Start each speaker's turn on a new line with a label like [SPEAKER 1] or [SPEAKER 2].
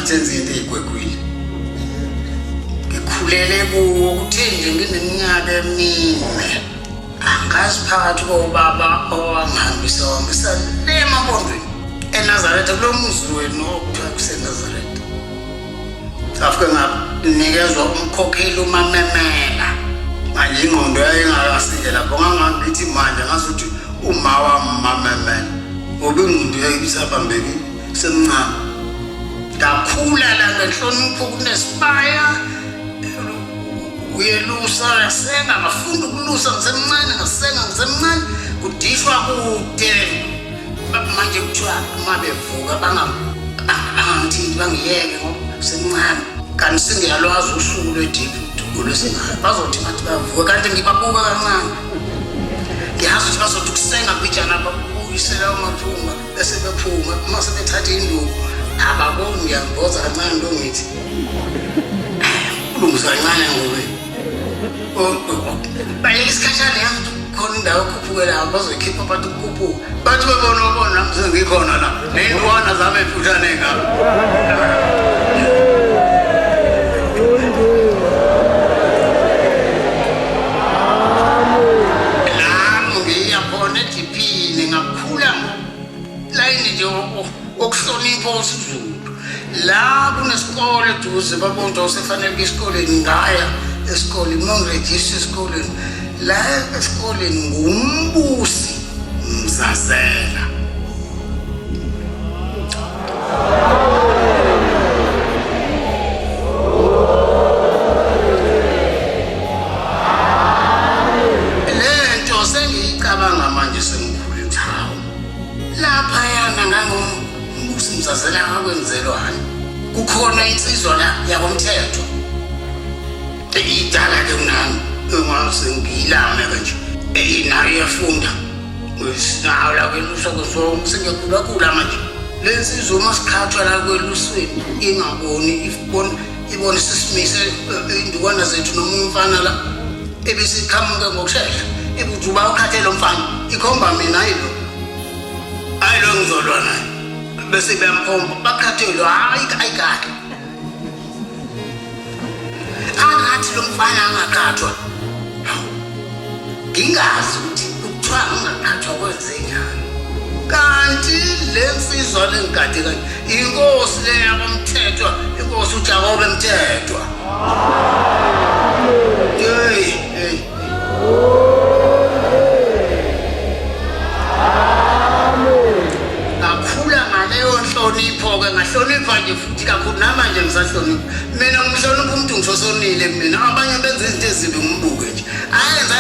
[SPEAKER 1] senze into eyigwegwile ngikhulele kuwo ukuthi nje ngineminyaka emine angazi phakathi kobaba owangihambisa le Mabondweni eNazaretha kulo muzi wenu okuthiwa kuseNazaretha afike ngapinikezwa umkhokheli uMamemela manje ingqondo yayingakasike lapho ngangithi manje ngasuthi uma wamamemela ngoba ingqondo yayisabambeki semncane kakhula la ngenhlonipho kunesibaya uyelusa yasenga ngafunda ukulusa ngisemncane ngasenga ngisemncane kudishwa kude manje kuthiwa uma bevuka bangathi bangiyeke ngoba semncane kanti singiyalwazi usuku lwediphi olwesengayo bazothi ngathi bavuka kanti ngibabuka kancane ngiyazi ukuthi bazothi kusenga bijana babuyisela amathunga bese bephuma uma sebethatha induku ababoni ngiyamboza kancane into ngithi ulungisa kancane ngobe baleke isikhathana yazi khona indawo ekhuphukela bazoyikhipha abantu ukukhuphuka bathi bebona nami sengikhona la ney'ntwana zami ey'futhane ngabo okuhlonipha isiZulu la kunesikole eduze babonja usefanele esikoleni ngaya esikoleni nongirejista esikoleni la esikoleni ngumbusi Mzazela lento sengiyicabanga manje sengikhule thawo lapha yana Mzazela ngakwenzelwane kukhona insizwa la yakomthetho idala ke mnami engasengilame kanje inayo yafunda wesinawo la kweluswa kusonke sengiyakhulakhula manje lensizwa uma sikhathwa la kwelusweni ingaboni ibona sisimise indukwana zethu noma umfana la ebesiqhamuke ngokushesha ebuthi uba ukhathele umfana ikhomba mina ayilo ngizolwa naye bese bemkhomba bakhathelwe hayi ayikade angathi lo mfana angakhathwa ngingazi ukuthi kuthiwa angakhathwa kwenzenjani kanti lensizwa lengigade kanje inkosi le yabomthethwa inkosi uJakobe Mthethwa hey nhlonipho-ke ngahlonipha nje futhi kakhulu namanje ngisahlonipha mina ngimhlonipha umuntu ngisosonile mina abanye benza izinto ezimbi ngibuke nje ayenza